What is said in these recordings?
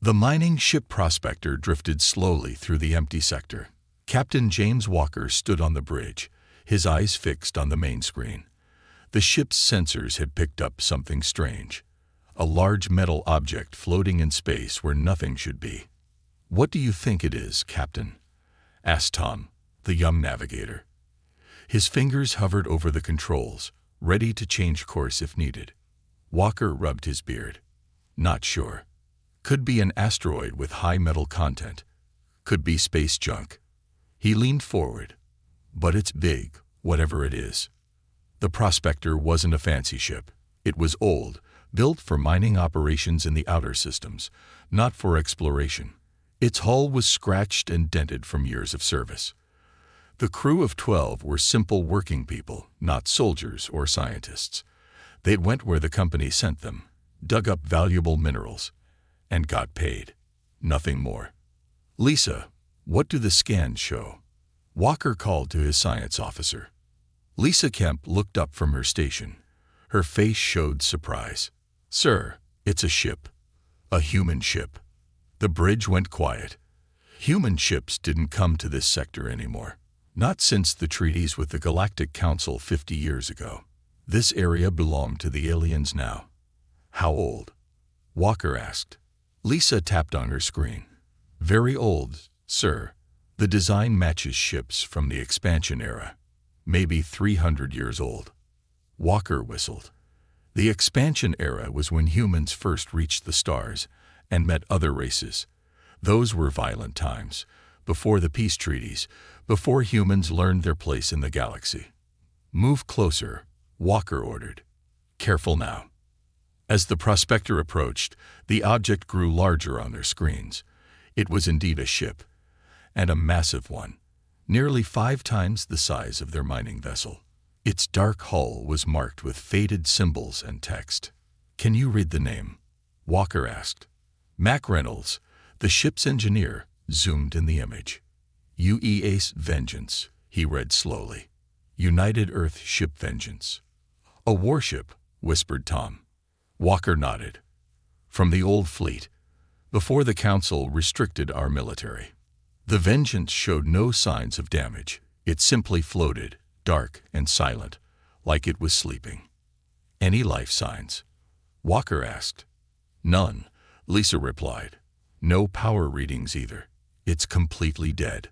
The mining ship Prospector drifted slowly through the empty sector. Captain James Walker stood on the bridge, his eyes fixed on the main screen. The ship's sensors had picked up something strange. A large metal object floating in space where nothing should be. "What do you think it is, Captain?" asked Tom, the young navigator. His fingers hovered over the controls, ready to change course if needed. Walker rubbed his beard. "Not sure. Could be an asteroid with high metal content. Could be space junk." He leaned forward. "But it's big, whatever it is." The Prospector wasn't a fancy ship. It was old, built for mining operations in the outer systems, not for exploration. Its hull was scratched and dented from years of service. The crew of 12 were simple working people, not soldiers or scientists. They went where the company sent them, dug up valuable minerals, and got paid. Nothing more. "Lisa, what do the scans show?" Walker called to his science officer. Lisa Kemp looked up from her station. Her face showed surprise. "Sir, it's a ship. A human ship." The bridge went quiet. Human ships didn't come to this sector anymore. Not since the treaties with the Galactic Council 50 years ago. This area belonged to the aliens now. "How old?" Walker asked. Lisa tapped on her screen. "Very old, sir. The design matches ships from the expansion era. Maybe 300 years old." Walker whistled. The expansion era was when humans first reached the stars and met other races. Those were violent times, before the peace treaties, before humans learned their place in the galaxy. "Move closer," Walker ordered. "Careful now." As the Prospector approached, the object grew larger on their screens. It was indeed a ship, and a massive one, nearly 5 times the size of their mining vessel. Its dark hull was marked with faded symbols and text. "Can you read the name?" Walker asked. Mac Reynolds, the ship's engineer, zoomed in the image. "UEA's Vengeance," he read slowly. "United Earth Ship Vengeance." "A warship," whispered Tom. Walker nodded. "From the old fleet, before the Council restricted our military." The Vengeance showed no signs of damage. It simply floated, dark and silent, like it was sleeping. "Any life signs?" Walker asked. "None," Lisa replied. "No power readings either. It's completely dead."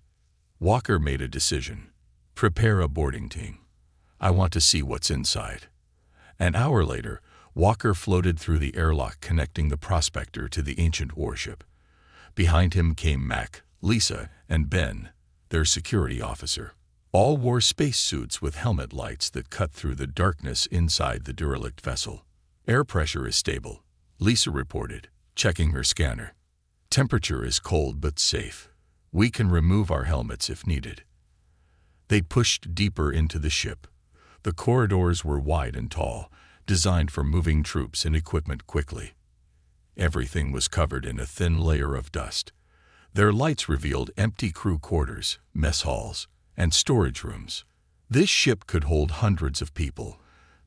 Walker made a decision. "Prepare a boarding team. I want to see what's inside." An hour later, Walker floated through the airlock connecting the Prospector to the ancient warship. Behind him came Mac, Lisa, and Ben, their security officer. All wore spacesuits with helmet lights that cut through the darkness inside the derelict vessel. "Air pressure is stable," Lisa reported, checking her scanner. "Temperature is cold but safe. We can remove our helmets if needed." They pushed deeper into the ship. The corridors were wide and tall, designed for moving troops and equipment quickly. Everything was covered in a thin layer of dust. Their lights revealed empty crew quarters, mess halls, and storage rooms. "This ship could hold hundreds of people,"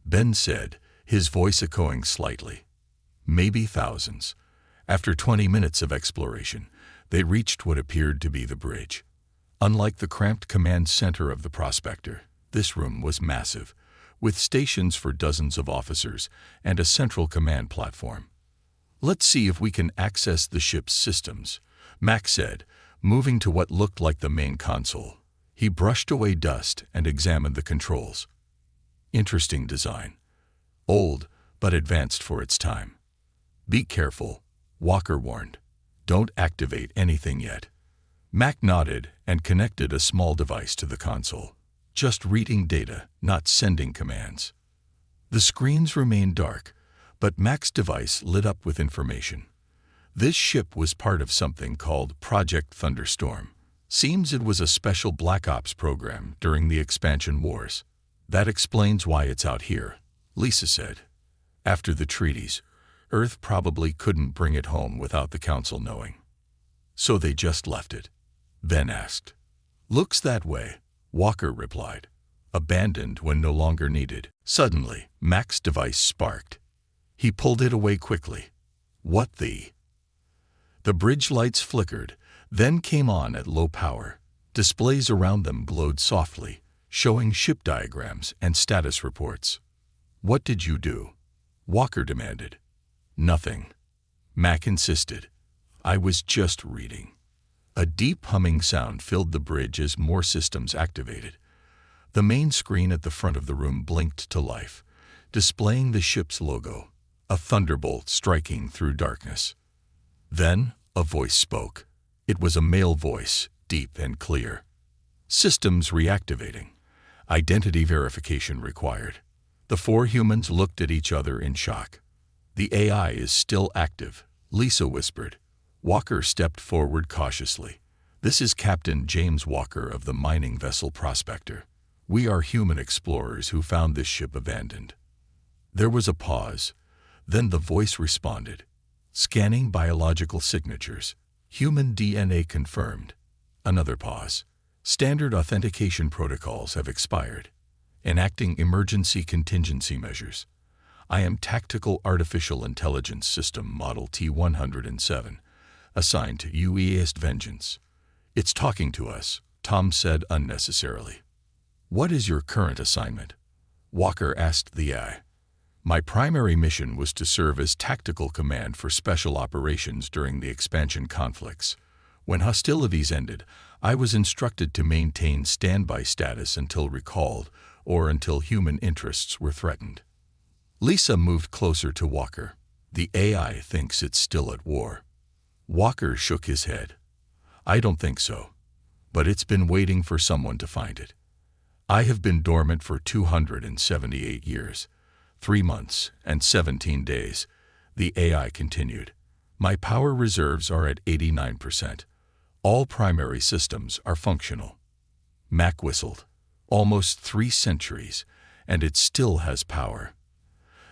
Ben said, his voice echoing slightly. "Maybe thousands." After 20 minutes of exploration, they reached what appeared to be the bridge. Unlike the cramped command center of the Prospector, this room was massive, with stations for dozens of officers and a central command platform. "Let's see if we can access the ship's systems," Mac said, moving to what looked like the main console. He brushed away dust and examined the controls. Interesting design. Old, but advanced for its time. "Be careful," Walker warned. "Don't activate anything yet." Mac nodded and connected a small device to the console. Just reading data, not sending commands. The screens remained dark, but Mac's device lit up with information. This ship was part of something called Project Thunderstorm. Seems it was a special Black Ops program during the expansion wars. "That explains why it's out here," Lisa said. "After the treaties, Earth probably couldn't bring it home without the Council knowing. So they just left it?" Ben asked. "Looks that way," Walker replied. "Abandoned when no longer needed." Suddenly, Mac's device sparked. He pulled it away quickly. "What the?" The bridge lights flickered, then came on at low power. Displays around them glowed softly, showing ship diagrams and status reports. "What did you do?" Walker demanded. "Nothing," Mac insisted. "I was just reading." A deep humming sound filled the bridge as more systems activated. The main screen at the front of the room blinked to life, displaying the ship's logo, a thunderbolt striking through darkness. Then a voice spoke. It was a male voice, deep and clear. "Systems reactivating. Identity verification required." The four humans looked at each other in shock. "The AI is still active," Lisa whispered. Walker stepped forward cautiously. "This is Captain James Walker of the mining vessel Prospector. We are human explorers who found this ship abandoned." There was a pause. Then the voice responded. "Scanning biological signatures. Human DNA confirmed." Another pause. "Standard authentication protocols have expired. Enacting emergency contingency measures. I am Tactical Artificial Intelligence System Model T-107, assigned to UEA's Vengeance. It's talking to us," Tom said unnecessarily. "What is your current assignment?" Walker asked the AI. "My primary mission was to serve as tactical command for special operations during the expansion conflicts. When hostilities ended, I was instructed to maintain standby status until recalled or until human interests were threatened." Lisa moved closer to Walker. "The AI thinks it's still at war." Walker shook his head. "I don't think so. But it's been waiting for someone to find it. I have been dormant for 278 years, 3 months, and 17 days, the AI continued. "My power reserves are at 89%. All primary systems are functional." Mac whistled. "Almost 3 centuries, and it still has power.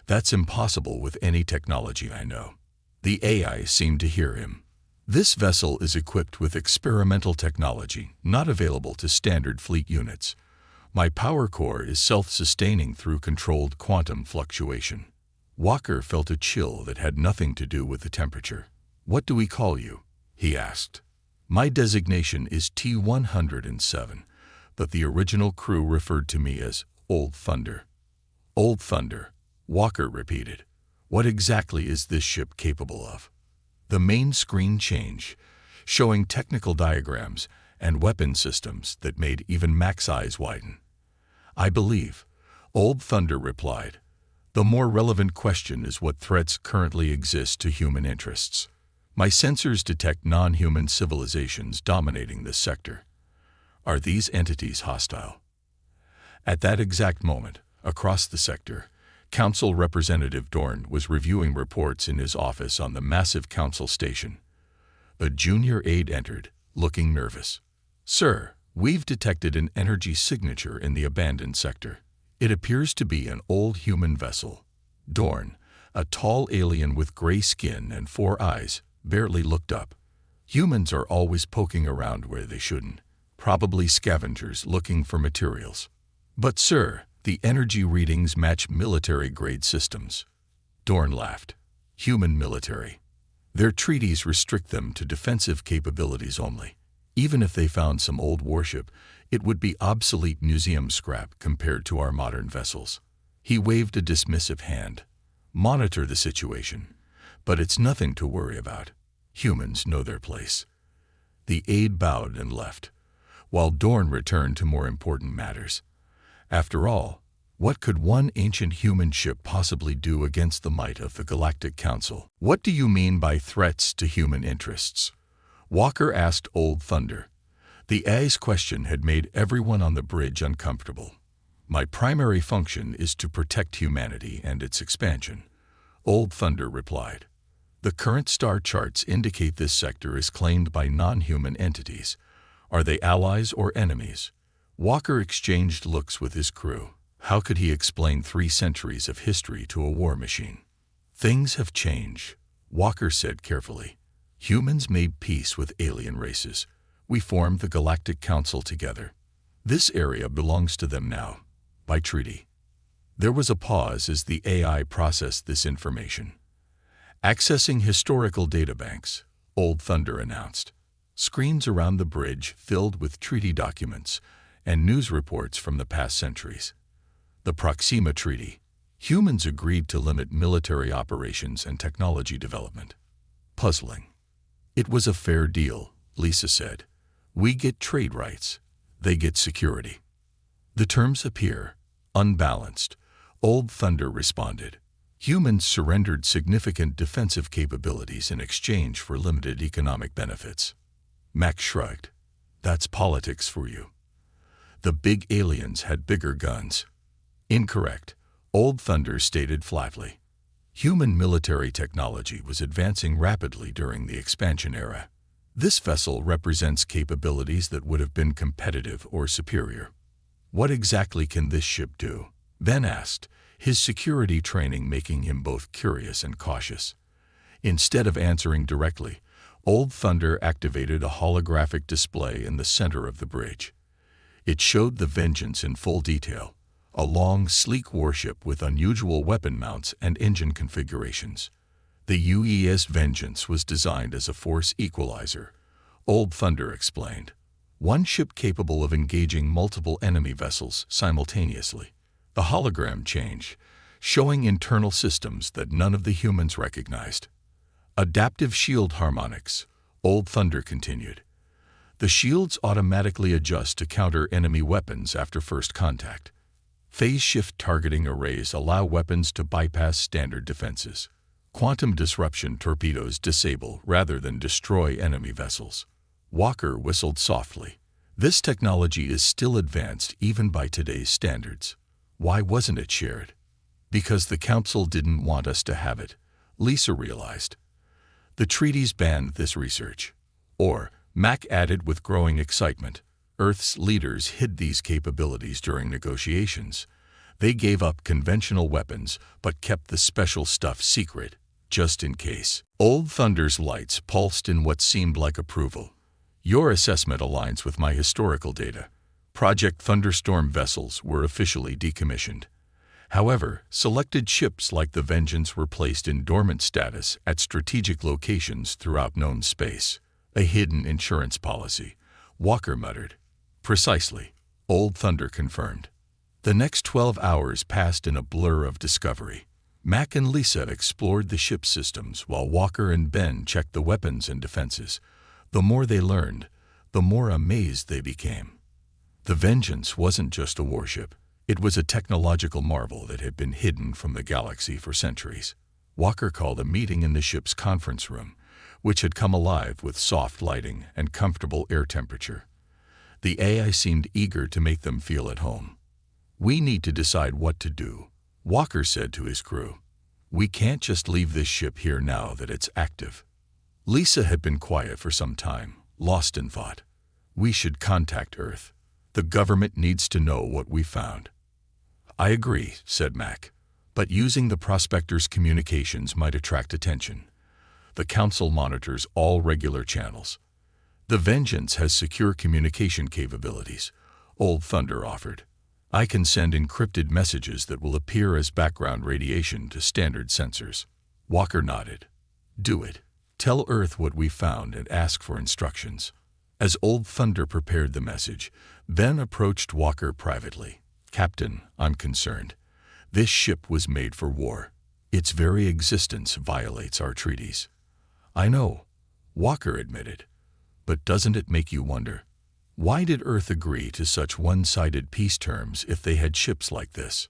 That's impossible with any technology I know." The AI seemed to hear him. "This vessel is equipped with experimental technology not available to standard fleet units. My power core is self-sustaining through controlled quantum fluctuation." Walker felt a chill that had nothing to do with the temperature. "What do we call you?" he asked. "My designation is T-107, but the original crew referred to me as Old Thunder." "Old Thunder," Walker repeated. "What exactly is this ship capable of?" The main screen changed, showing technical diagrams and weapon systems that made even Mac's eyes widen. "I believe," Old Thunder replied. "The more relevant question is what threats currently exist to human interests. My sensors detect non-human civilizations dominating this sector. Are these entities hostile?" At that exact moment, across the sector, Council Representative Dorn was reviewing reports in his office on the massive council station. A junior aide entered, looking nervous. "Sir, we've detected an energy signature in the abandoned sector. It appears to be an old human vessel." Dorn, a tall alien with gray skin and 4 eyes, barely looked up. "Humans are always poking around where they shouldn't. Probably scavengers looking for materials." "But sir, the energy readings match military-grade systems." Dorn laughed. "Human military. Their treaties restrict them to defensive capabilities only. Even if they found some old warship, it would be obsolete museum scrap compared to our modern vessels." He waved a dismissive hand. "Monitor the situation, but it's nothing to worry about. Humans know their place." The aide bowed and left, while Dorn returned to more important matters. After all, what could one ancient human ship possibly do against the might of the Galactic Council? "What do you mean by threats to human interests?" Walker asked Old Thunder. The AI's question had made everyone on the bridge uncomfortable. "My primary function is to protect humanity and its expansion," Old Thunder replied. "The current star charts indicate this sector is claimed by non-human entities. Are they allies or enemies?" Walker exchanged looks with his crew. How could he explain 3 centuries of history to a war machine? "Things have changed," Walker said carefully. "Humans made peace with alien races. We formed the Galactic Council together. This area belongs to them now, by treaty." There was a pause as the AI processed this information. "Accessing historical databanks," Old Thunder announced. Screens around the bridge filled with treaty documents and news reports from the past centuries. The Proxima Treaty. Humans agreed to limit military operations and technology development. Puzzling. It was a fair deal, Lisa said. We get trade rights. They get security. The terms appear unbalanced, Old Thunder responded. Humans surrendered significant defensive capabilities in exchange for limited economic benefits. Mac shrugged. That's politics for you. The big aliens had bigger guns. Incorrect, Old Thunder stated flatly. Human military technology was advancing rapidly during the expansion era. This vessel represents capabilities that would have been competitive or superior. What exactly can this ship do? Ben asked, his security training making him both curious and cautious. Instead of answering directly, Old Thunder activated a holographic display in the center of the bridge. It showed the Vengeance in full detail, a long, sleek warship with unusual weapon mounts and engine configurations. The UES Vengeance was designed as a force equalizer, Old Thunder explained. One ship capable of engaging multiple enemy vessels simultaneously. The hologram changed, showing internal systems that none of the humans recognized. Adaptive shield harmonics, Old Thunder continued. The shields automatically adjust to counter enemy weapons after first contact. Phase shift targeting arrays allow weapons to bypass standard defenses. Quantum disruption torpedoes disable rather than destroy enemy vessels. Walker whistled softly. This technology is still advanced even by today's standards. Why wasn't it shared? Because the Council didn't want us to have it, Lisa realized. The treaties banned this research. Or, Mac added with growing excitement, Earth's leaders hid these capabilities during negotiations. They gave up conventional weapons but kept the special stuff secret, just in case. Old Thunder's lights pulsed in what seemed like approval. Your assessment aligns with my historical data. Project Thunderstorm vessels were officially decommissioned. However, selected ships like the Vengeance were placed in dormant status at strategic locations throughout known space. A hidden insurance policy, Walker muttered. Precisely, Old Thunder confirmed. The next 12 hours passed in a blur of discovery. Mac and Lisa explored the ship's systems while Walker and Ben checked the weapons and defenses. The more they learned, the more amazed they became. The Vengeance wasn't just a warship. It was a technological marvel that had been hidden from the galaxy for centuries. Walker called a meeting in the ship's conference room, which had come alive with soft lighting and comfortable air temperature. The AI seemed eager to make them feel at home. We need to decide what to do, Walker said to his crew. We can't just leave this ship here now that it's active. Lisa had been quiet for some time, lost in thought. We should contact Earth. The government needs to know what we found. I agree, said Mac, but using the prospector's communications might attract attention. The Council monitors all regular channels. The Vengeance has secure communication capabilities, Old Thunder offered. I can send encrypted messages that will appear as background radiation to standard sensors. Walker nodded. Do it. Tell Earth what we found and ask for instructions. As Old Thunder prepared the message, Ben approached Walker privately. Captain, I'm concerned. This ship was made for war. Its very existence violates our treaties. I know, Walker admitted. But doesn't it make you wonder? Why did Earth agree to such one-sided peace terms if they had ships like this?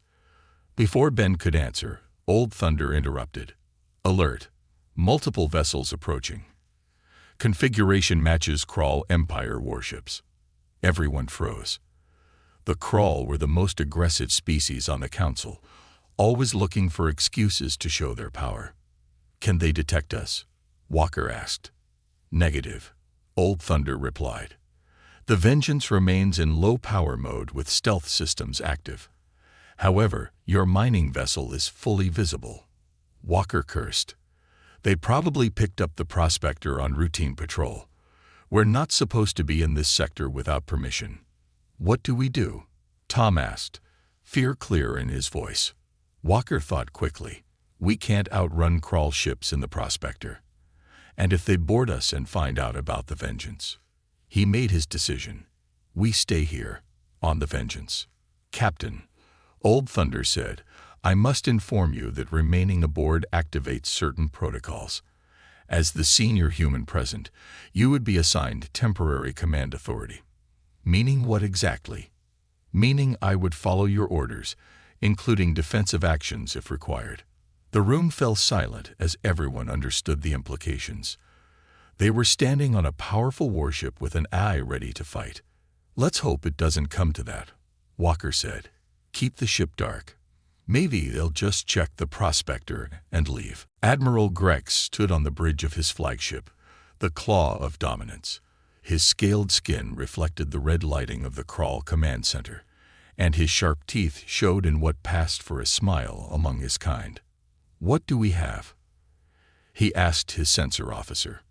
Before Ben could answer, Old Thunder interrupted. Alert. Multiple vessels approaching. Configuration matches Krull Empire warships. Everyone froze. The Krull were the most aggressive species on the Council, always looking for excuses to show their power. Can they detect us? Walker asked. Negative, Old Thunder replied. The Vengeance remains in low-power mode with stealth systems active. However, your mining vessel is fully visible. Walker cursed. They probably picked up the prospector on routine patrol. We're not supposed to be in this sector without permission. What do we do? Tom asked, fear clear in his voice. Walker thought quickly. We can't outrun Krull ships in the prospector. And if they board us and find out about the Vengeance? He made his decision. We stay here, on the Vengeance. Captain, Old Thunder said, I must inform you that remaining aboard activates certain protocols. As the senior human present, you would be assigned temporary command authority. Meaning what exactly? Meaning I would follow your orders, including defensive actions if required. The room fell silent as everyone understood the implications. They were standing on a powerful warship with an eye ready to fight. Let's hope it doesn't come to that, Walker said. Keep the ship dark. Maybe they'll just check the prospector and leave. Admiral Grex stood on the bridge of his flagship, the Claw of Dominance. His scaled skin reflected the red lighting of the Kraul command center, and his sharp teeth showed in what passed for a smile among his kind. What do we have? He asked his sensor officer.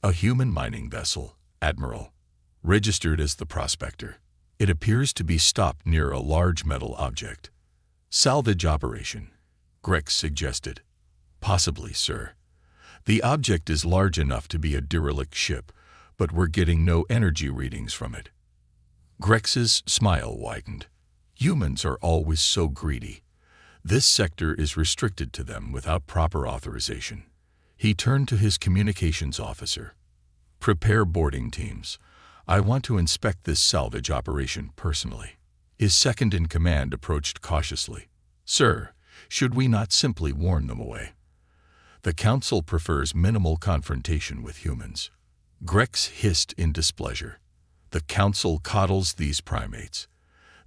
A human mining vessel, Admiral. Registered as the prospector. It appears to be stopped near a large metal object. Salvage operation, Grex suggested. Possibly, sir. The object is large enough to be a derelict ship, but we're getting no energy readings from it. Grex's smile widened. Humans are always so greedy. This sector is restricted to them without proper authorization. He turned to his communications officer. Prepare boarding teams. I want to inspect this salvage operation personally. His second-in-command approached cautiously. Sir, should we not simply warn them away? The Council prefers minimal confrontation with humans. Grex hissed in displeasure. The Council coddles these primates.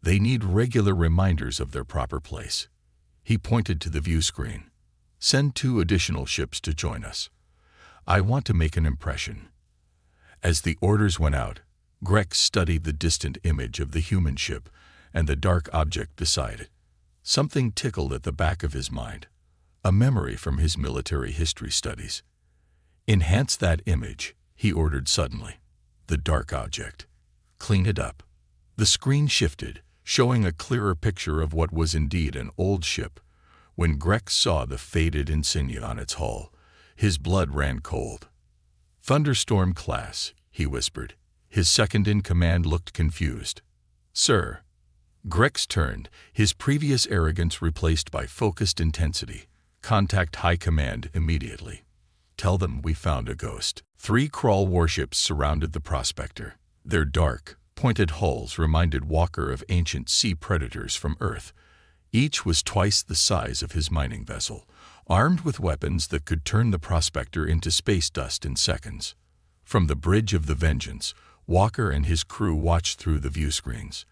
They need regular reminders of their proper place. He pointed to the view screen. Send 2 additional ships to join us. I want to make an impression. As the orders went out, Grex studied the distant image of the human ship and the dark object beside it. Something tickled at the back of his mind, a memory from his military history studies. Enhance that image, he ordered suddenly. The dark object. Clean it up. The screen shifted, showing a clearer picture of what was indeed an old ship. When Grex saw the faded insignia on its hull, his blood ran cold. Thunderstorm class, he whispered. His second-in-command looked confused. Sir. Grex turned, his previous arrogance replaced by focused intensity. Contact High Command immediately. Tell them we found a ghost. 3 Kraul warships surrounded the prospector. Their dark, pointed hulls reminded Walker of ancient sea predators from Earth. Each was twice the size of his mining vessel, armed with weapons that could turn the prospector into space dust in seconds. From the bridge of the Vengeance, Walker and his crew watched through the view screens.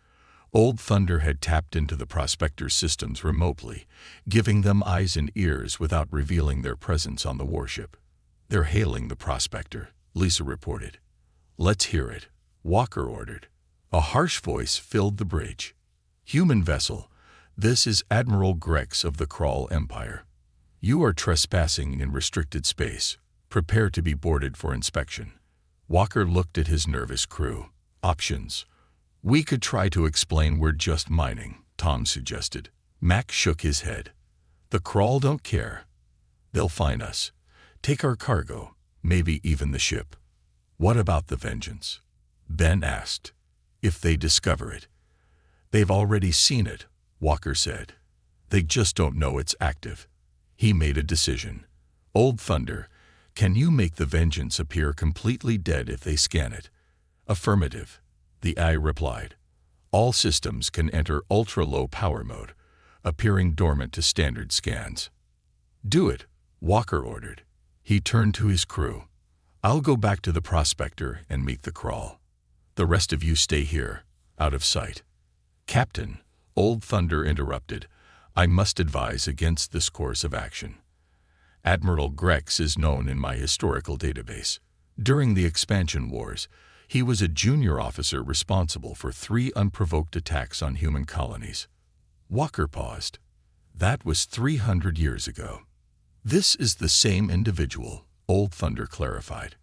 Old Thunder had tapped into the prospector's systems remotely, giving them eyes and ears without revealing their presence on the warship. They're hailing the prospector, Lisa reported. Let's hear it, Walker ordered. A harsh voice filled the bridge. Human vessel, this is Admiral Grex of the Kraul Empire. You are trespassing in restricted space. Prepare to be boarded for inspection. Walker looked at his nervous crew. Options. We could try to explain we're just mining, Tom suggested. Mac shook his head. The Kraul don't care. They'll find us. Take our cargo, maybe even the ship. What about the Vengeance? Ben asked. If they discover it. They've already seen it, Walker said. They just don't know it's active. He made a decision. Old Thunder, can you make the Vengeance appear completely dead if they scan it? Affirmative. The eye replied. All systems can enter ultra-low power mode, appearing dormant to standard scans. Do it, Walker ordered. He turned to his crew. I'll go back to the prospector and meet the Kraul. The rest of you stay here, out of sight. Captain, Old Thunder interrupted. I must advise against this course of action. Admiral Grex is known in my historical database. During the expansion wars, he was a junior officer responsible for 3 unprovoked attacks on human colonies. Walker paused. That was 300 years ago. This is the same individual, Old Thunder clarified.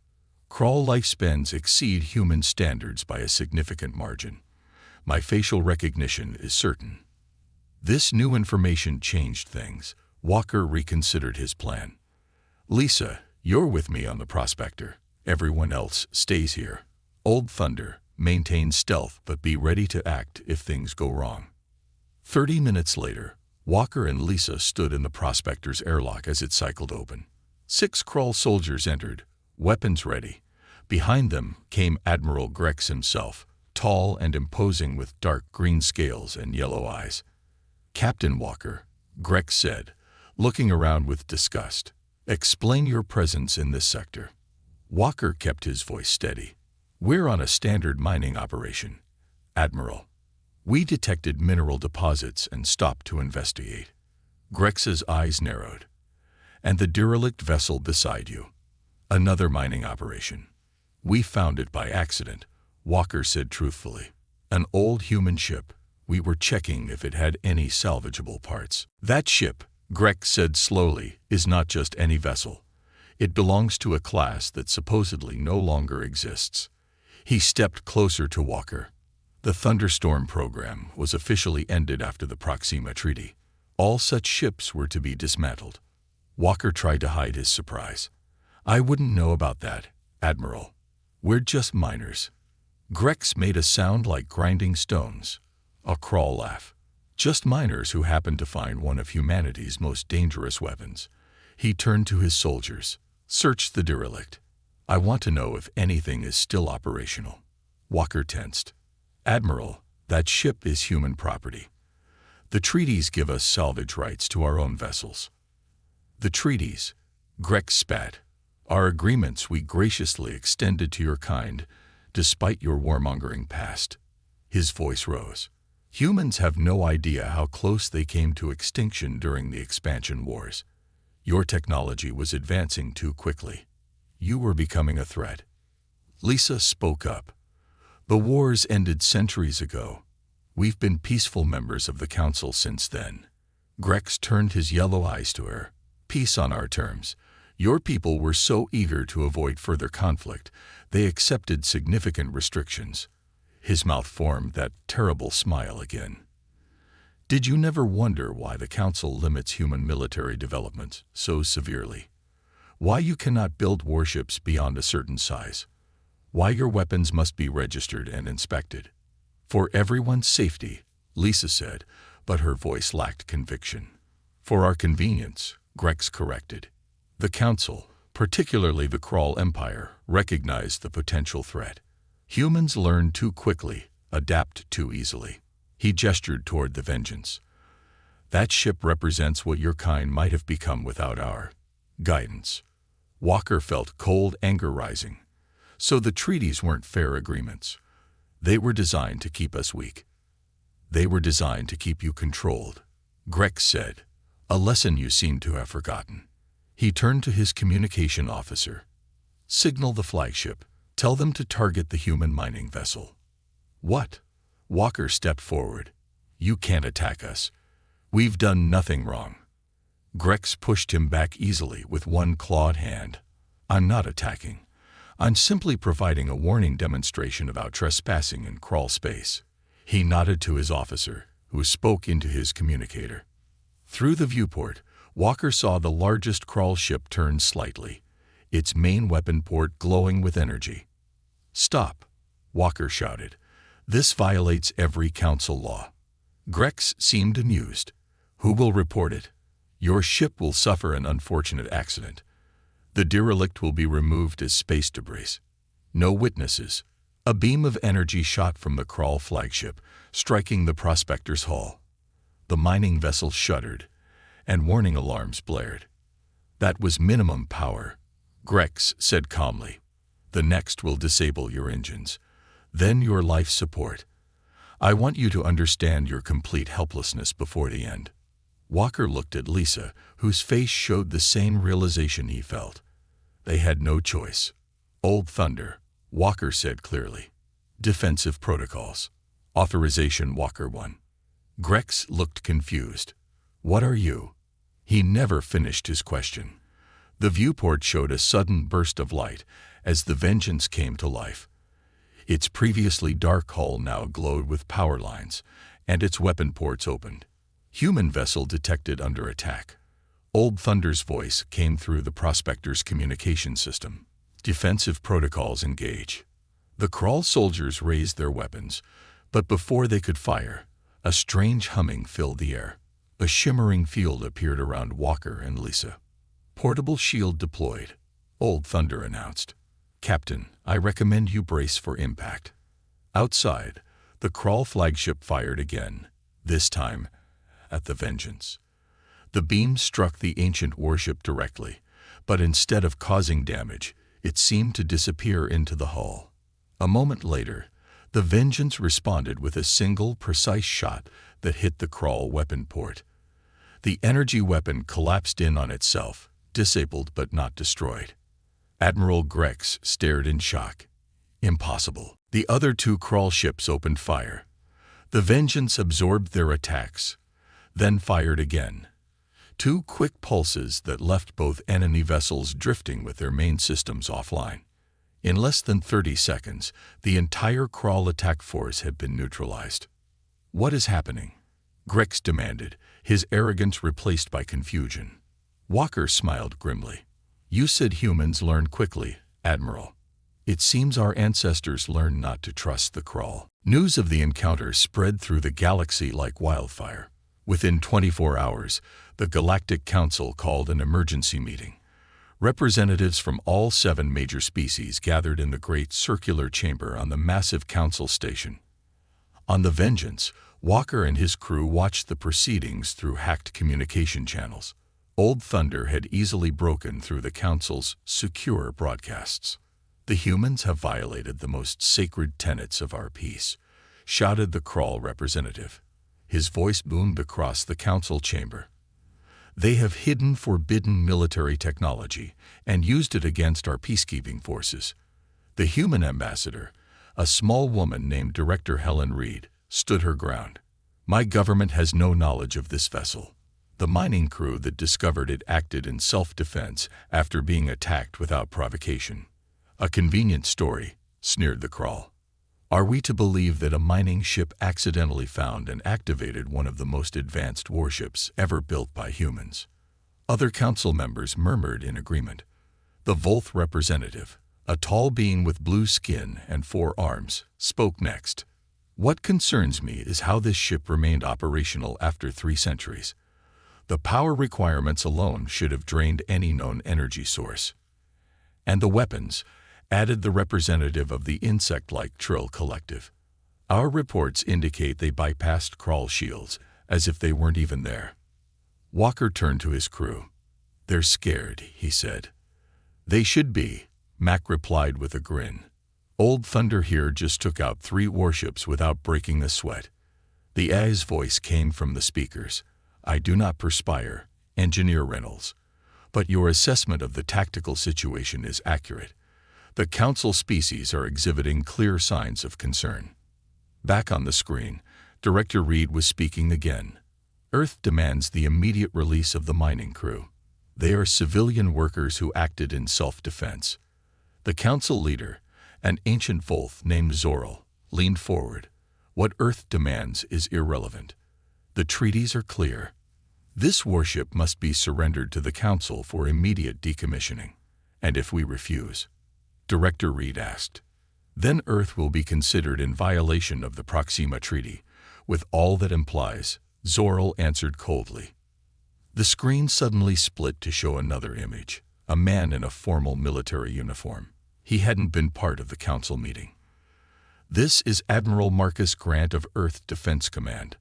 Kraul lifespans exceed human standards by a significant margin. My facial recognition is certain. This new information changed things. Walker reconsidered his plan. Lisa, You're with me on the Prospector. Everyone else stays here. Old Thunder, maintain stealth but be ready to act if things go wrong. 30 minutes later, Walker and Lisa stood in the Prospector's airlock as it cycled open. 6 Krull soldiers entered, weapons ready. Behind them came Admiral Grex himself, tall and imposing with dark green scales and yellow eyes. "Captain Walker," Grex said, looking around with disgust, "explain your presence in this sector." Walker kept his voice steady. "We're on a standard mining operation, Admiral. We detected mineral deposits and stopped to investigate." Grex's eyes narrowed. "And the derelict vessel beside you?" "Another mining operation. We found it by accident," Walker said truthfully. "An old human ship. We were checking if it had any salvageable parts." "That ship," Grex said slowly, "is not just any vessel. It belongs to a class that supposedly no longer exists." He stepped closer to Walker. "The Thunderstorm program was officially ended after the Proxima Treaty. All such ships were to be dismantled." Walker tried to hide his surprise. "I wouldn't know about that, Admiral. We're just miners." Grex made a sound like grinding stones. A Krull laugh. "Just miners who happened to find one of humanity's most dangerous weapons." He turned to his soldiers. "Search the derelict. I want to know if anything is still operational." Walker tensed. "Admiral, that ship is human property. The treaties give us salvage rights to our own vessels." "The treaties," Grex spat, "are agreements we graciously extended to your kind, despite your warmongering past." His voice rose. "Humans have no idea how close they came to extinction during the expansion wars. Your technology was advancing too quickly. You were becoming a threat." Lisa spoke up. "The wars ended centuries ago. We've been peaceful members of the Council since then." Grex turned his yellow eyes to her. "Peace on our terms. Your people were so eager to avoid further conflict, they accepted significant restrictions." His mouth formed that terrible smile again. "Did you never wonder why the Council limits human military development so severely? Why you cannot build warships beyond a certain size? Why your weapons must be registered and inspected?" "For everyone's safety," Lisa said, but her voice lacked conviction. "For our convenience," Grex corrected. "The Council, particularly the Krull Empire, recognized the potential threat. Humans learn too quickly, adapt too easily." He gestured toward the Vengeance. "That ship represents what your kind might have become without our guidance." Walker felt cold anger rising. "So the treaties weren't fair agreements. They were designed to keep us weak. They were designed to keep you controlled," Grex said, "a lesson you seem to have forgotten." He turned to his communication officer. "Signal the flagship. Tell them to target the human mining vessel." "What?" Walker stepped forward. "You can't attack us. We've done nothing wrong." Grex pushed him back easily with one clawed hand. "I'm not attacking. I'm simply providing a warning demonstration about trespassing in Krull space." He nodded to his officer, who spoke into his communicator. Through the viewport, Walker saw the largest Krull ship turn slightly, its main weapon port glowing with energy. "Stop," Walker shouted. "This violates every Council law." Grex seemed amused. "Who will report it? Your ship will suffer an unfortunate accident. The derelict will be removed as space debris. No witnesses." A beam of energy shot from the Krull flagship, striking the Prospector's hull. The mining vessel shuddered, and warning alarms blared. "That was minimum power," Grex said calmly. "The next will disable your engines, then your life support. I want you to understand your complete helplessness before the end." Walker looked at Lisa, whose face showed the same realization he felt. They had no choice. "Old Thunder," Walker said clearly. "Defensive protocols. Authorization Walker 1." Grex looked confused. "What are you?" He never finished his question. The viewport showed a sudden burst of light as the Vengeance came to life. Its previously dark hull now glowed with power lines, and its weapon ports opened. "Human vessel detected under attack." Old Thunder's voice came through the prospector's communication system. Defensive protocols engage. The Crawl soldiers raised their weapons, but before they could fire, a strange humming filled the air. A shimmering field appeared around Walker and Lisa. Portable shield deployed, Old Thunder announced. Captain, I recommend you brace for impact. Outside, the Crawl flagship fired again, this time at the Vengeance. The beam struck the ancient warship directly, but instead of causing damage, it seemed to disappear into the hull. A moment later, the Vengeance responded with a single, precise shot that hit the Crawl weapon port. The energy weapon collapsed in on itself, disabled but not destroyed. Admiral Grex stared in shock. Impossible. The other two Crawl ships opened fire. The Vengeance absorbed their attacks, then fired again. Two quick pulses that left both enemy vessels drifting with their main systems offline. In less than 30 seconds, the entire Crawl attack force had been neutralized. What is happening? Grex demanded, his arrogance replaced by confusion. Walker smiled grimly. You said humans learn quickly, Admiral. It seems our ancestors learned not to trust the Crawl. News of the encounter spread through the galaxy like wildfire. Within 24 hours, the Galactic Council called an emergency meeting. Representatives from all 7 major species gathered in the great circular chamber on the massive council station. On the Vengeance, Walker and his crew watched the proceedings through hacked communication channels. Old Thunder had easily broken through the Council's secure broadcasts. The humans have violated the most sacred tenets of our peace, shouted the Crawl representative. His voice boomed across the council chamber. They have hidden forbidden military technology and used it against our peacekeeping forces. The human ambassador, a small woman named Director Helen Reed, stood her ground. My government has no knowledge of this vessel. The mining crew that discovered it acted in self-defense after being attacked without provocation. A convenient story, sneered the Crawl. Are we to believe that a mining ship accidentally found and activated one of the most advanced warships ever built by humans? Other council members murmured in agreement. The Volth representative, a tall being with blue skin and 4 arms, spoke next. What concerns me is how this ship remained operational after 3 centuries. The power requirements alone should have drained any known energy source. And the weapons, added the representative of the insect-like Trill Collective. Our reports indicate they bypassed Crawl shields, as if they weren't even there. Walker turned to his crew. They're scared, he said. They should be, Mac replied with a grin. Old Thunder here just took out 3 warships without breaking a sweat. The AI's voice came from the speakers. I do not perspire, Engineer Reynolds. But your assessment of the tactical situation is accurate. The Council species are exhibiting clear signs of concern. Back on the screen, Director Reed was speaking again. Earth demands the immediate release of the mining crew. They are civilian workers who acted in self-defense. The Council leader, an ancient Volth named Zorl, leaned forward. What Earth demands is irrelevant. The treaties are clear. This warship must be surrendered to the Council for immediate decommissioning. And if we refuse, Director Reed asked, then Earth will be considered in violation of the Proxima Treaty, with all that implies, Zorl answered coldly. The screen suddenly split to show another image, a man in a formal military uniform. He hadn't been part of the Council meeting. This is Admiral Marcus Grant of Earth Defense Command,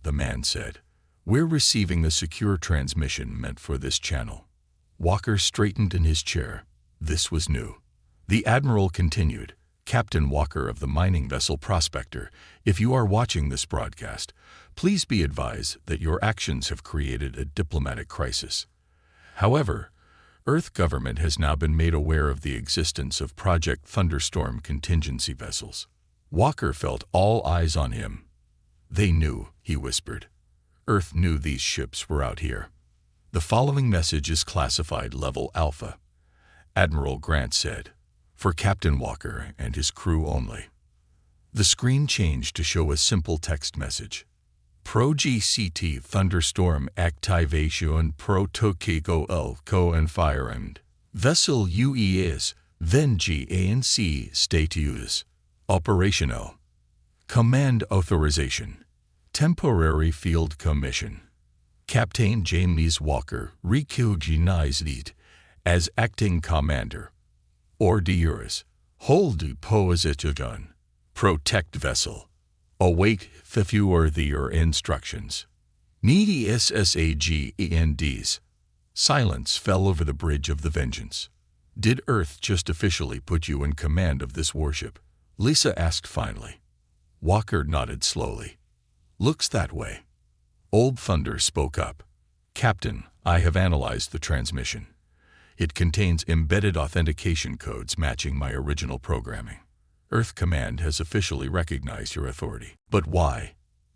the man said. We're receiving the secure transmission meant for this channel. Walker straightened in his chair. This was new. The Admiral continued, Captain Walker of the mining vessel Prospector, if you are watching this broadcast, please be advised that your actions have created a diplomatic crisis. However, Earth government has now been made aware of the existence of Project Thunderstorm contingency vessels. Walker felt all eyes on him. They knew, he whispered. Earth knew these ships were out here. The following message is classified Level Alpha, Admiral Grant said, for Captain Walker and his crew only. The screen changed to show a simple text message. Pro-GCT Thunderstorm Activation Protocolo Elco Environment. Vessel UES, then GANC status. Operational. Command Authorization. Temporary Field Commission. Captain James Walker recognized as acting commander. Orders. Hold position. Protect vessel. Await further instructions. Needy SSAGENDs. Silence fell over the bridge of the Vengeance. Did Earth just officially put you in command of this warship? Lisa asked finally. Walker nodded slowly. Looks that way. Old Thunder spoke up. Captain, I have analyzed the transmission. It contains embedded authentication codes matching my original programming. Earth Command has officially recognized your authority. But why?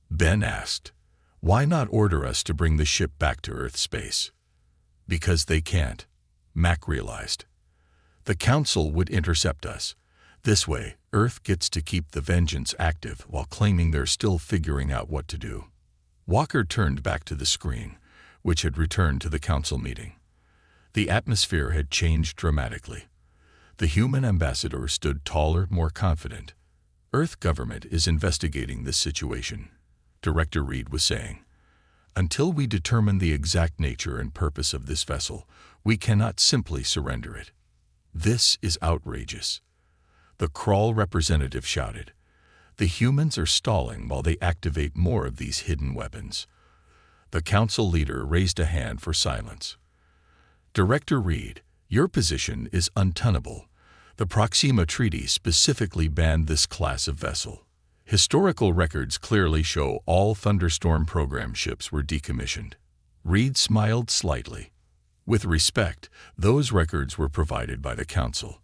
Ben asked. Why not order us to bring the ship back to Earth space? Because they can't, Mac realized. The Council would intercept us. This way, Earth gets to keep the Vengeance active while claiming they're still figuring out what to do. Walker turned back to the screen, which had returned to the Council meeting. The atmosphere had changed dramatically. The human ambassador stood taller, more confident. Earth government is investigating this situation, Director Reed was saying. Until we determine the exact nature and purpose of this vessel, we cannot simply surrender it. This is outrageous. The Crawl representative shouted. The humans are stalling while they activate more of these hidden weapons. The Council leader raised a hand for silence. Director Reed, your position is untenable. The Proxima Treaty specifically banned this class of vessel. Historical records clearly show all Thunderstorm program ships were decommissioned. Reed smiled slightly. With respect, those records were provided by the Council.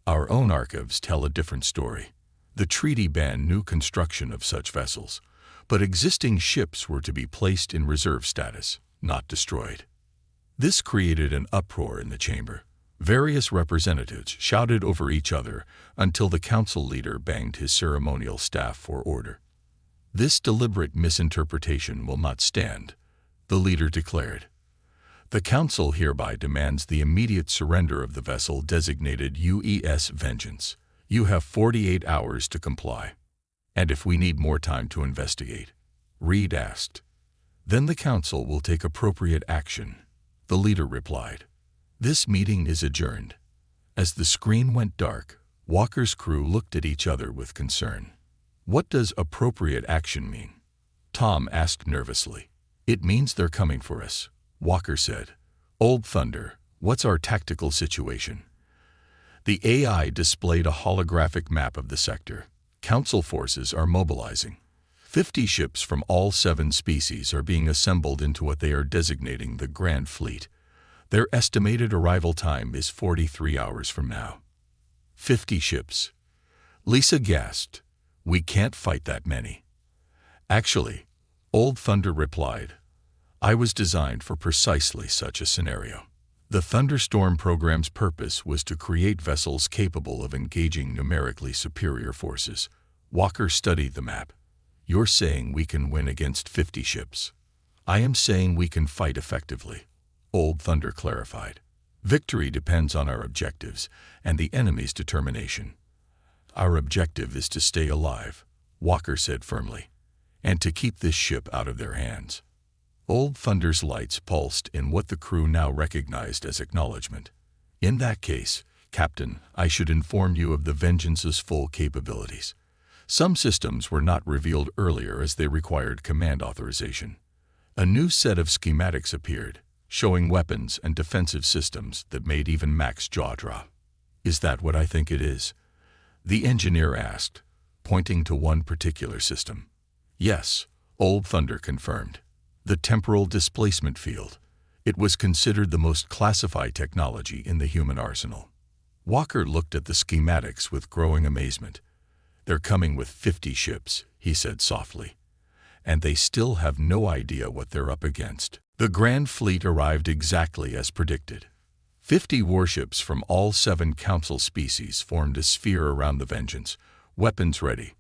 Our own archives tell a different story. The treaty banned new construction of such vessels, but existing ships were to be placed in reserve status, not destroyed. This created an uproar in the chamber. Various representatives shouted over each other until the Council leader banged his ceremonial staff for order. This deliberate misinterpretation will not stand, the leader declared. The Council hereby demands the immediate surrender of the vessel designated UES Vengeance. You have 48 hours to comply. And if we need more time to investigate, Reed asked. Then the Council will take appropriate action, the leader replied. This meeting is adjourned. As the screen went dark, Walker's crew looked at each other with concern. What does appropriate action mean? Tom asked nervously. It means they're coming for us, Walker said. Old Thunder, what's our tactical situation? The AI displayed a holographic map of the sector. Council forces are mobilizing. 50 ships from all 7 species are being assembled into what they are designating the Grand Fleet. Their estimated arrival time is 43 hours from now. 50 ships. Lisa gasped. We can't fight that many. Actually, Old Thunder replied, I was designed for precisely such a scenario. The Thunderstorm program's purpose was to create vessels capable of engaging numerically superior forces. Walker studied the map. You're saying we can win against 50 ships. I am saying we can fight effectively, Old Thunder clarified. Victory depends on our objectives and the enemy's determination. Our objective is to stay alive, Walker said firmly, and to keep this ship out of their hands. Old Thunder's lights pulsed in what the crew now recognized as acknowledgement. In that case, Captain, I should inform you of the Vengeance's full capabilities. Some systems were not revealed earlier as they required command authorization. A new set of schematics appeared, showing weapons and defensive systems that made even Mac's jaw drop. Is that what I think it is? The engineer asked, pointing to one particular system. Yes, Old Thunder confirmed. The temporal displacement field. It was considered the most classified technology in the human arsenal. Walker looked at the schematics with growing amazement. They're coming with 50 ships, he said softly. And they still have no idea what they're up against. The Grand Fleet arrived exactly as predicted. 50 warships from all 7 Council species formed a sphere around the Vengeance, weapons ready.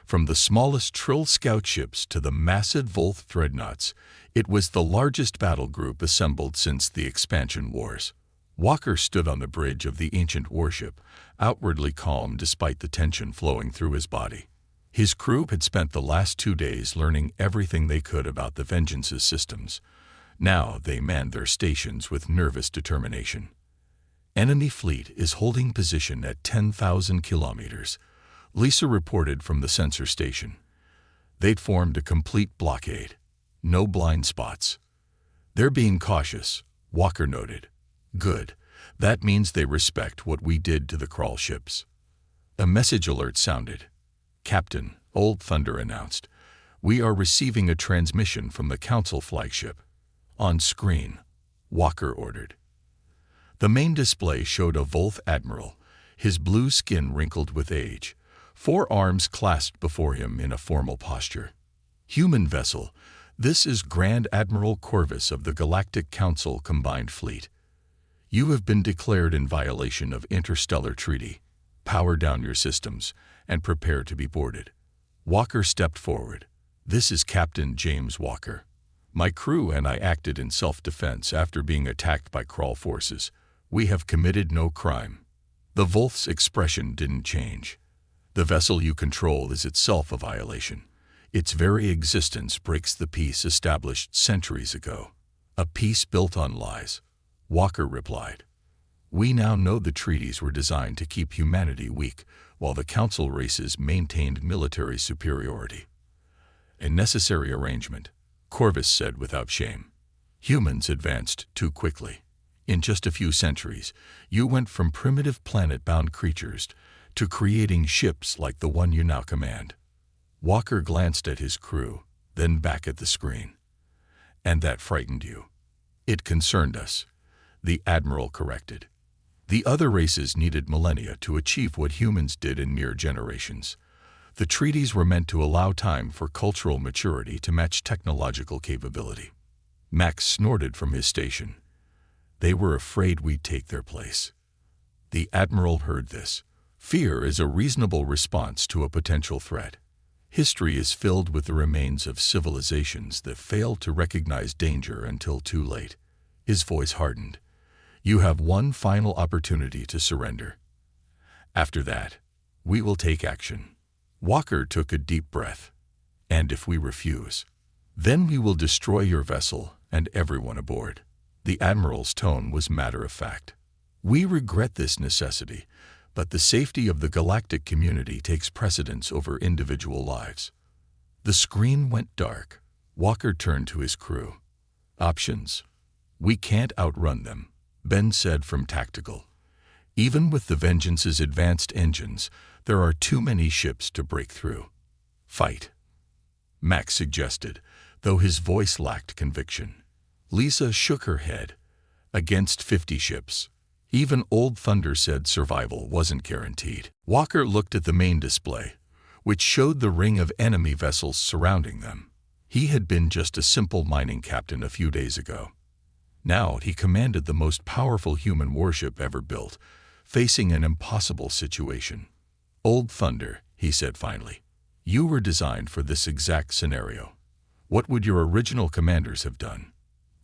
From the smallest Trill scout ships to the massive Volth dreadnoughts, it was the largest battle group assembled since the expansion wars. Walker stood on the bridge of the ancient warship, outwardly calm despite the tension flowing through his body. His crew had spent the last 2 days learning everything they could about the Vengeance's systems. Now they manned their stations with nervous determination. Enemy fleet is holding position at 10,000 kilometers, Lisa reported from the sensor station. They'd formed a complete blockade. No blind spots. They're being cautious, Walker noted. Good. That means they respect what we did to the crawl ships. A message alert sounded. Captain, Old Thunder announced, we are receiving a transmission from the Council flagship. On screen, Walker ordered. The main display showed a Volth admiral, his blue skin wrinkled with age, 4 arms clasped before him in a formal posture. Human vessel, this is Grand Admiral Corvus of the Galactic Council Combined Fleet. You have been declared in violation of interstellar treaty. Power down your systems and prepare to be boarded. Walker stepped forward. This is Captain James Walker. My crew and I acted in self-defense after being attacked by crawl forces. We have committed no crime. The Volth's expression didn't change. The vessel you control is itself a violation. Its very existence breaks the peace established centuries ago. A peace built on lies. Walker replied. We now know the treaties were designed to keep humanity weak, while the Council races maintained military superiority. A necessary arrangement, Corvus said without shame. Humans advanced too quickly. In just a few centuries, you went from primitive planet-bound creatures to creating ships like the one you now command. Walker glanced at his crew, then back at the screen. And that frightened you. It concerned us, the Admiral corrected. The other races needed millennia to achieve what humans did in mere generations. The treaties were meant to allow time for cultural maturity to match technological capability. Max snorted from his station. They were afraid we'd take their place. The Admiral heard this. Fear is a reasonable response to a potential threat. History is filled with the remains of civilizations that failed to recognize danger until too late. His voice hardened. You have one final opportunity to surrender. After that, we will take action. Walker took a deep breath. And if we refuse, then we will destroy your vessel and everyone aboard. The Admiral's tone was matter-of-fact. We regret this necessity, but the safety of the galactic community takes precedence over individual lives. The screen went dark. Walker turned to his crew. Options. We can't outrun them, Ben said from Tactical. Even with the Vengeance's advanced engines, there are too many ships to break through. Fight, Max suggested, though his voice lacked conviction. Lisa shook her head. Against 50 ships. Even Old Thunder said survival wasn't guaranteed. Walker looked at the main display, which showed the ring of enemy vessels surrounding them. He had been just a simple mining captain a few days ago. Now he commanded the most powerful human warship ever built, facing an impossible situation. Old Thunder, he said finally, you were designed for this exact scenario. What would your original commanders have done?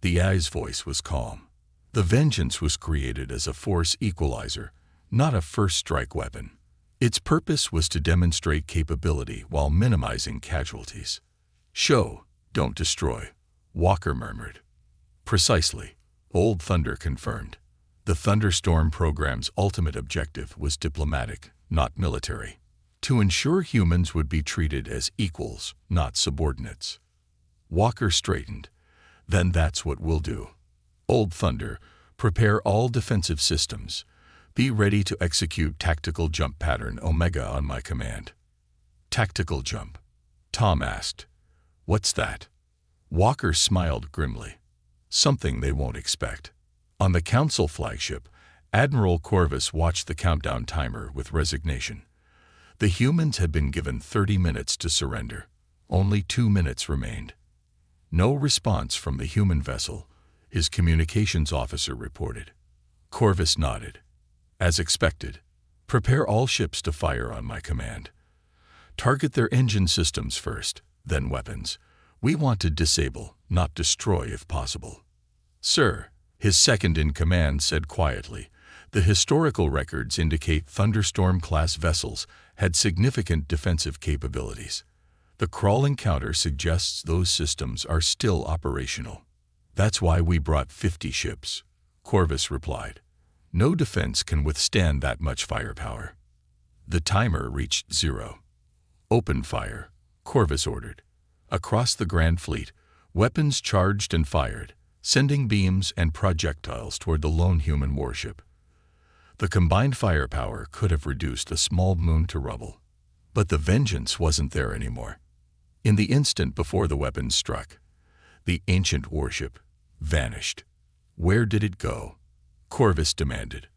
The AI's voice was calm. The Vengeance was created as a force equalizer, not a first-strike weapon. Its purpose was to demonstrate capability while minimizing casualties. Show, don't destroy, Walker murmured. Precisely, Old Thunder confirmed. The Thunderstorm program's ultimate objective was diplomatic, not military. To ensure humans would be treated as equals, not subordinates. Walker straightened. Then that's what we'll do. Old Thunder, prepare all defensive systems. Be ready to execute tactical jump pattern Omega on my command. Tactical jump, Tom asked. What's that? Walker smiled grimly. Something they won't expect. On the Council flagship, Admiral Corvus watched the countdown timer with resignation. The humans had been given 30 minutes to surrender. Only 2 minutes remained. No response from the human vessel, his communications officer reported. Corvus nodded. As expected, prepare all ships to fire on my command. Target their engine systems first, then weapons. We want to disable, not destroy if possible." "Sir," his second-in-command said quietly, "the historical records indicate Thunderstorm-class vessels had significant defensive capabilities. The crawl encounter suggests those systems are still operational." "That's why we brought 50 ships," Corvus replied. "No defense can withstand that much firepower." The timer reached 0. "Open fire," Corvus ordered. Across the Grand Fleet, weapons charged and fired, sending beams and projectiles toward the lone human warship. The combined firepower could have reduced a small moon to rubble. But the Vengeance wasn't there anymore. In the instant before the weapons struck, the ancient warship vanished. "Where did it go?" Corvus demanded.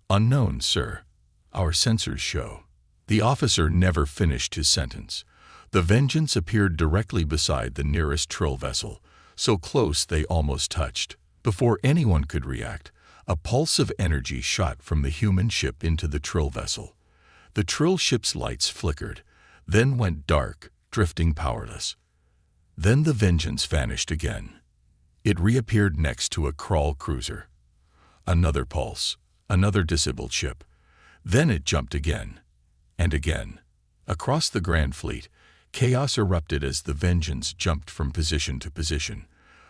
"Unknown, sir. Our sensors show." The officer never finished his sentence. The Vengeance appeared directly beside the nearest Trill vessel, so close they almost touched. Before anyone could react, a pulse of energy shot from the human ship into the Trill vessel. The Trill ship's lights flickered, then went dark, drifting powerless. Then the Vengeance vanished again. It reappeared next to a crawl cruiser. Another pulse, another disabled ship. Then it jumped again, and again. Across the Grand Fleet, chaos erupted as the Vengeance jumped from position to position,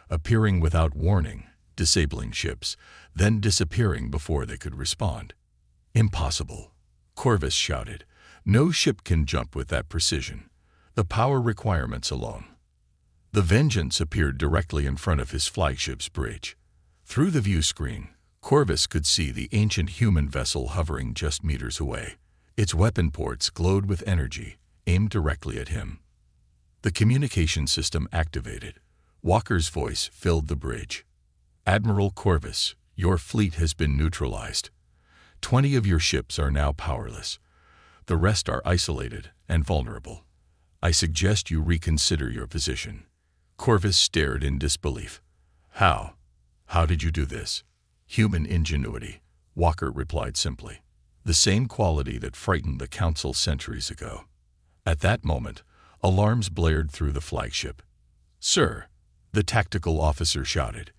appearing without warning, disabling ships, then disappearing before they could respond. "Impossible," Corvus shouted. "No ship can jump with that precision. The power requirements alone." The Vengeance appeared directly in front of his flagship's bridge. Through the view screen, Corvus could see the ancient human vessel hovering just meters away. Its weapon ports glowed with energy, aimed directly at him. The communication system activated. Walker's voice filled the bridge. "Admiral Corvus, your fleet has been neutralized. 20 of your ships are now powerless. The rest are isolated and vulnerable. I suggest you reconsider your position." Corvus stared in disbelief. "How? How did you do this?" "Human ingenuity," Walker replied simply. "The same quality that frightened the Council centuries ago." At that moment, alarms blared through the flagship. "Sir," the tactical officer shouted,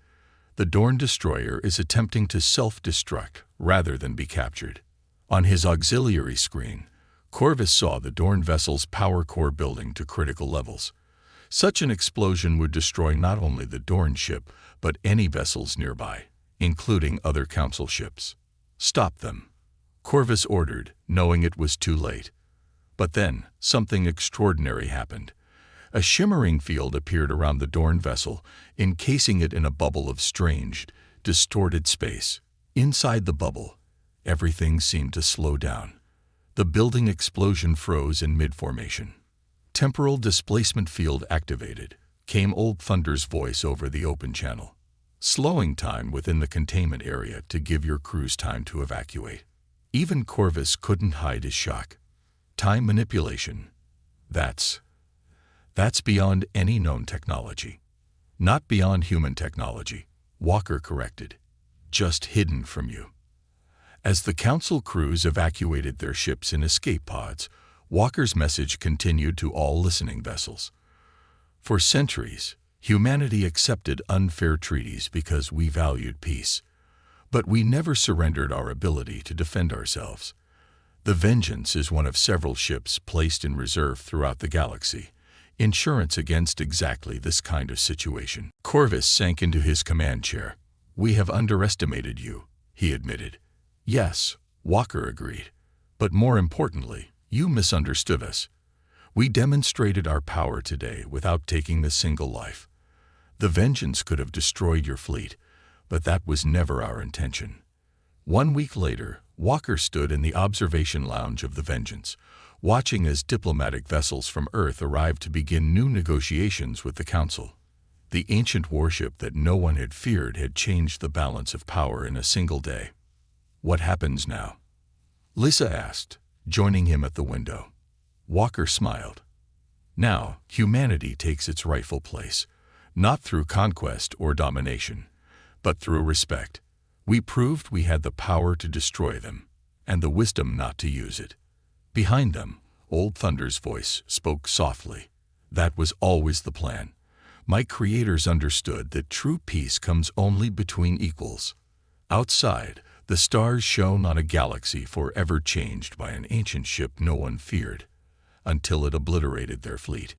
"the Dorn destroyer is attempting to self-destruct rather than be captured." On his auxiliary screen, Corvus saw the Dorn vessel's power core building to critical levels. Such an explosion would destroy not only the Dorn ship, but any vessels nearby, including other Council ships. "Stop them," Corvus ordered, knowing it was too late. But then, something extraordinary happened. A shimmering field appeared around the Dorn vessel, encasing it in a bubble of strange, distorted space. Inside the bubble, everything seemed to slow down. The building explosion froze in mid-formation. "Temporal displacement field activated," came Old Thunder's voice over the open channel. "Slowing time within the containment area to give your crews time to evacuate." Even Corvus couldn't hide his shock. Time manipulation. That's beyond any known technology. Not beyond human technology, Walker corrected. Just hidden from you. As the Council crews evacuated their ships in escape pods, Walker's message continued to all listening vessels. "For centuries, humanity accepted unfair treaties because we valued peace. But we never surrendered our ability to defend ourselves. The Vengeance is one of several ships placed in reserve throughout the galaxy, insurance against exactly this kind of situation." Corvus sank into his command chair. "We have underestimated you," he admitted. "Yes," Walker agreed. "But more importantly, you misunderstood us. We demonstrated our power today without taking a single life. The Vengeance could have destroyed your fleet, but that was never our intention." 1 week later, Walker stood in the observation lounge of the Vengeance, watching as diplomatic vessels from Earth arrived to begin new negotiations with the Council. The ancient warship that no one had feared had changed the balance of power in a single day. "What happens now?" Lissa asked, joining him at the window. Walker smiled. "Now, humanity takes its rightful place, not through conquest or domination, but through respect. We proved we had the power to destroy them, and the wisdom not to use it." Behind them, Old Thunder's voice spoke softly. That was always the plan. My creators understood that true peace comes only between equals. Outside, the stars shone on a galaxy forever changed by an ancient ship no one feared, until it obliterated their fleet.